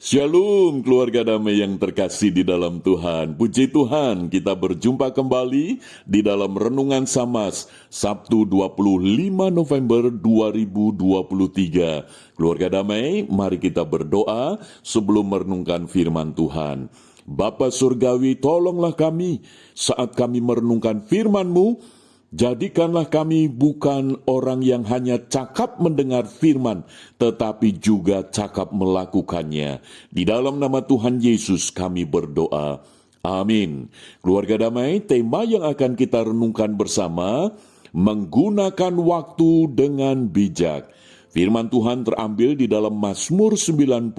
Shalom keluarga damai yang terkasih di dalam Tuhan. Puji Tuhan, kita berjumpa kembali di dalam Renungan Samas, Sabtu 25 November 2023. Keluarga damai, mari kita berdoa sebelum merenungkan firman Tuhan. Bapa Surgawi, tolonglah kami saat kami merenungkan firman-Mu. Jadikanlah kami bukan orang yang hanya cakap mendengar firman, tetapi juga cakap melakukannya. Di dalam nama Tuhan Yesus kami berdoa. Amin. Keluarga damai, tema yang akan kita renungkan bersama, menggunakan waktu dengan bijak. Firman Tuhan terambil di dalam Mazmur 90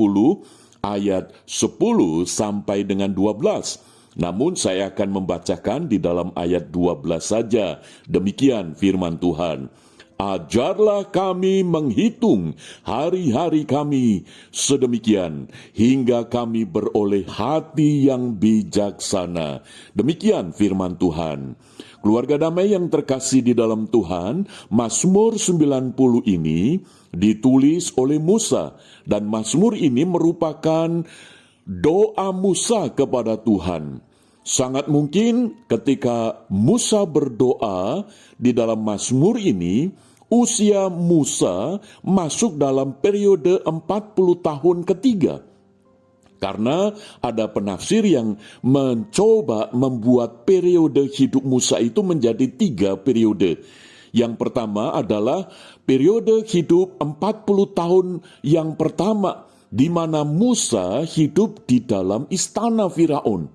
ayat 10 sampai dengan 12. Namun saya akan membacakan di dalam ayat 12 saja. Demikian firman Tuhan. Ajarlah kami menghitung hari-hari kami sedemikian, hingga kami beroleh hati yang bijaksana. Demikian firman Tuhan. Keluarga damai yang terkasih di dalam Tuhan, Mazmur 90 ini ditulis oleh Musa. Dan Mazmur ini merupakan doa Musa kepada Tuhan. Sangat mungkin ketika Musa berdoa di dalam Mazmur ini, usia Musa masuk dalam periode 40 tahun ketiga. Karena ada penafsir yang mencoba membuat periode hidup Musa itu menjadi 3 periode. Yang pertama adalah periode hidup 40 tahun yang pertama, di mana Musa hidup di dalam istana Firaun,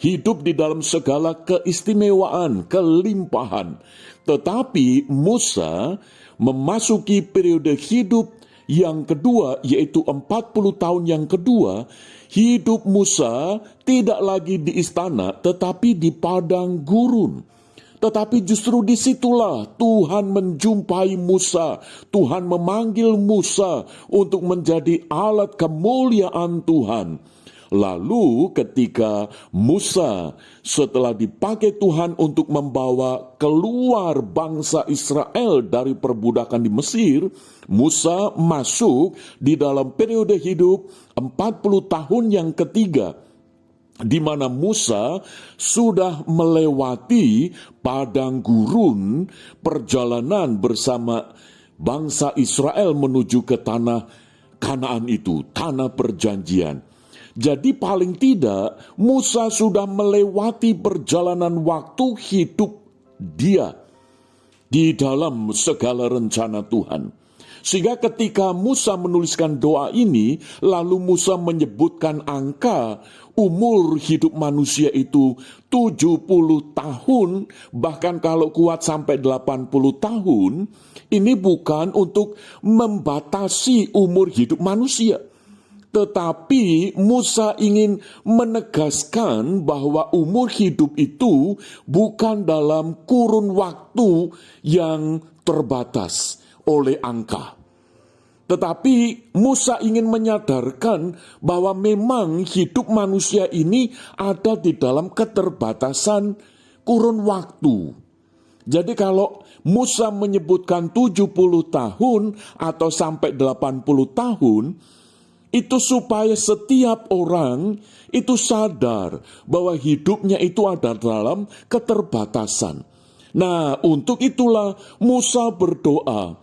hidup di dalam segala keistimewaan, kelimpahan. Tetapi Musa memasuki periode hidup yang kedua, yaitu 40 tahun yang kedua. Hidup Musa tidak lagi di istana, tetapi di padang gurun. Tetapi justru disitulah Tuhan menjumpai Musa. Tuhan memanggil Musa untuk menjadi alat kemuliaan Tuhan. Lalu ketika Musa setelah dipakai Tuhan untuk membawa keluar bangsa Israel dari perbudakan di Mesir, Musa masuk di dalam periode hidup 40 tahun yang ketiga, di mana Musa sudah melewati padang gurun perjalanan bersama bangsa Israel menuju ke tanah Kanaan itu, tanah perjanjian. Jadi paling tidak Musa sudah melewati perjalanan waktu hidup dia di dalam segala rencana Tuhan. Sehingga ketika Musa menuliskan doa ini, lalu Musa menyebutkan angka umur hidup manusia itu 70 tahun, bahkan kalau kuat sampai 80 tahun, ini bukan untuk membatasi umur hidup manusia. Tetapi Musa ingin menegaskan bahwa umur hidup itu bukan dalam kurun waktu yang terbatas oleh angka. Tetapi Musa ingin menyadarkan bahwa memang hidup manusia ini ada di dalam keterbatasan kurun waktu. Jadi kalau Musa menyebutkan 70 tahun atau sampai 80 tahun, itu supaya setiap orang itu sadar bahwa hidupnya itu ada dalam keterbatasan. Nah, untuk itulah Musa berdoa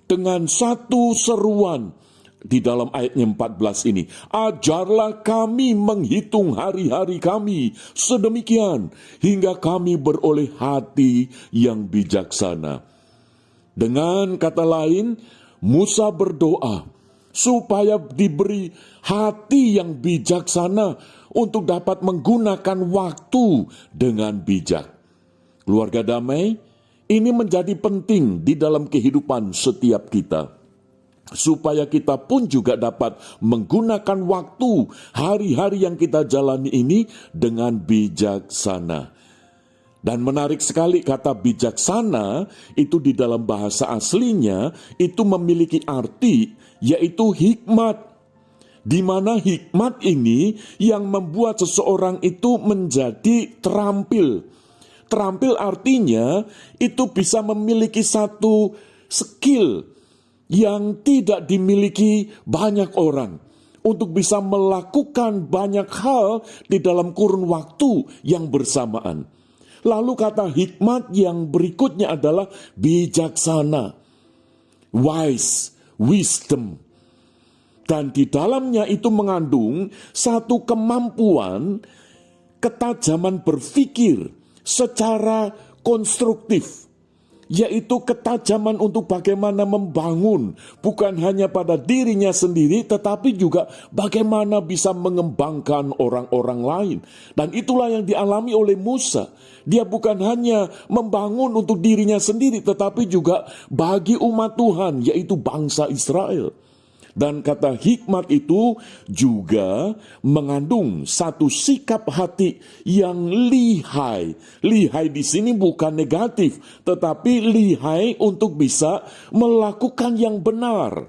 dengan satu seruan di dalam ayatnya 14 ini. Ajarlah kami menghitung hari-hari kami sedemikian, hingga kami beroleh hati yang bijaksana. Dengan kata lain, Musa berdoa supaya diberi hati yang bijaksana untuk dapat menggunakan waktu dengan bijak. Keluarga damai, ini menjadi penting di dalam kehidupan setiap kita, supaya kita pun juga dapat menggunakan waktu hari-hari yang kita jalani ini dengan bijaksana. Dan menarik sekali kata bijaksana itu di dalam bahasa aslinya itu memiliki arti yaitu hikmat. Di mana hikmat ini yang membuat seseorang itu menjadi terampil. Terampil artinya itu bisa memiliki satu skill yang tidak dimiliki banyak orang. untuk bisa melakukan banyak hal di dalam kurun waktu yang bersamaan. Lalu kata hikmat yang berikutnya adalah bijaksana, wise, wisdom. Dan di dalamnya itu mengandung satu kemampuan, ketajaman berpikir secara konstruktif, yaitu ketajaman untuk bagaimana membangun, bukan hanya pada dirinya sendiri, tetapi juga bagaimana bisa mengembangkan orang-orang lain. Dan itulah yang dialami oleh Musa. Dia bukan hanya membangun untuk dirinya sendiri, tetapi juga bagi umat Tuhan, yaitu bangsa Israel. Dan kata hikmat itu juga mengandung satu sikap hati yang lihai. Lihai di sini bukan negatif, tetapi lihai untuk bisa melakukan yang benar,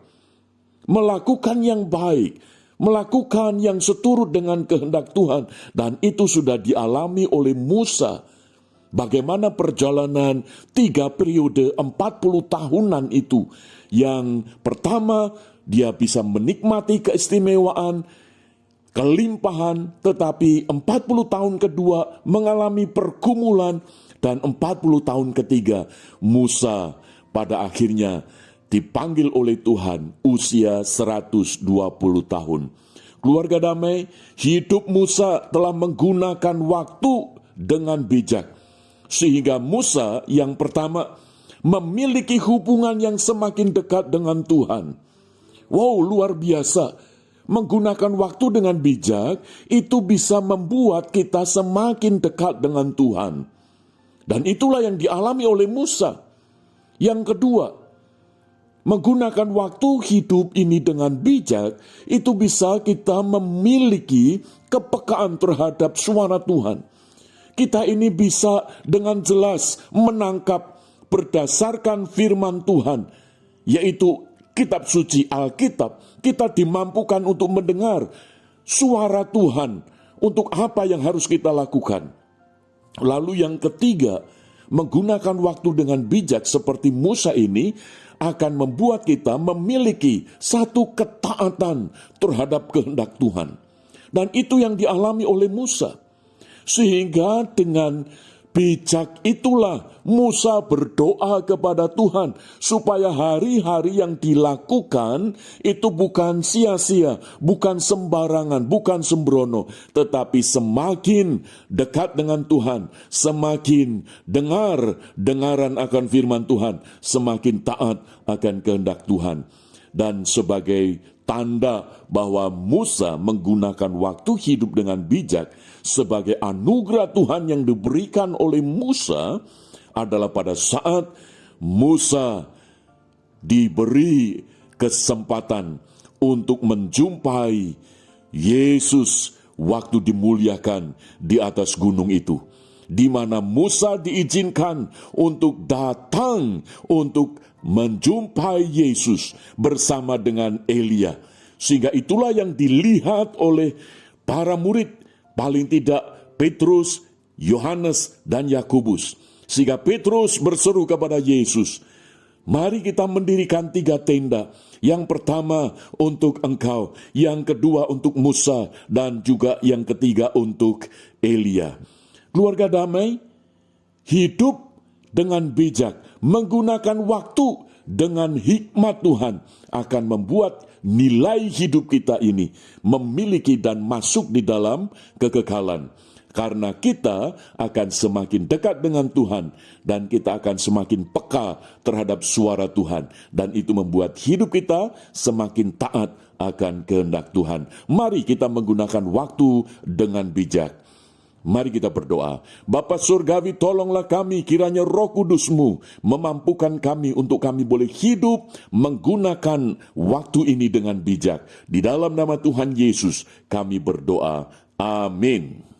melakukan yang baik, melakukan yang seturut dengan kehendak Tuhan. Dan itu sudah dialami oleh Musa. Bagaimana perjalanan 3 periode 40 tahunan itu. Yang pertama, dia bisa menikmati keistimewaan, kelimpahan, tetapi 40 tahun kedua mengalami pergumulan, dan 40 tahun ketiga Musa pada akhirnya dipanggil oleh Tuhan usia 120 tahun. Keluarga damai, hidup Musa telah menggunakan waktu dengan bijak. Sehingga Musa yang pertama memiliki hubungan yang semakin dekat dengan Tuhan. Wow, luar biasa. Menggunakan waktu dengan bijak itu bisa membuat kita semakin dekat dengan Tuhan. Dan itulah yang dialami oleh Musa. Yang kedua, menggunakan waktu hidup ini dengan bijak, itu bisa kita memiliki kepekaan terhadap suara Tuhan. Kita ini bisa dengan jelas menangkap berdasarkan firman Tuhan, yaitu Kitab suci Alkitab. Kita dimampukan untuk mendengar suara Tuhan untuk apa yang harus kita lakukan. Lalu yang ketiga, menggunakan waktu dengan bijak seperti Musa ini akan membuat kita memiliki satu ketaatan terhadap kehendak Tuhan. Dan itu yang dialami oleh Musa. Sehingga dengan bijak itulah Musa berdoa kepada Tuhan supaya hari-hari yang dilakukan itu bukan sia-sia, bukan sembarangan, bukan sembrono, tetapi semakin dekat dengan Tuhan, semakin dengaran akan firman Tuhan, semakin taat akan kehendak Tuhan. Dan sebagai tanda bahwa Musa menggunakan waktu hidup dengan bijak sebagai anugerah Tuhan yang diberikan oleh Musa adalah pada saat Musa diberi kesempatan untuk menjumpai Yesus waktu dimuliakan di atas gunung itu, di mana Musa diizinkan untuk datang untuk menjumpai Yesus bersama dengan Elia. Sehingga itulah yang dilihat oleh para murid, paling tidak Petrus, Yohanes, dan Yakobus. Sehingga Petrus berseru kepada Yesus, mari kita mendirikan 3 tenda. Yang pertama untuk engkau, yang kedua untuk Musa, dan juga yang ketiga untuk Elia. Keluarga damai, hidup dengan bijak, menggunakan waktu dengan hikmat Tuhan akan membuat nilai hidup kita ini memiliki dan masuk di dalam kekekalan. Karena kita akan semakin dekat dengan Tuhan dan kita akan semakin peka terhadap suara Tuhan. Dan itu membuat hidup kita semakin taat akan kehendak Tuhan. Mari kita menggunakan waktu dengan bijak. Mari kita berdoa. Bapa Surgawi, tolonglah kami, kiranya Roh Kudus-Mu memampukan kami untuk kami boleh hidup menggunakan waktu ini dengan bijak. Di dalam nama Tuhan Yesus kami berdoa. Amin.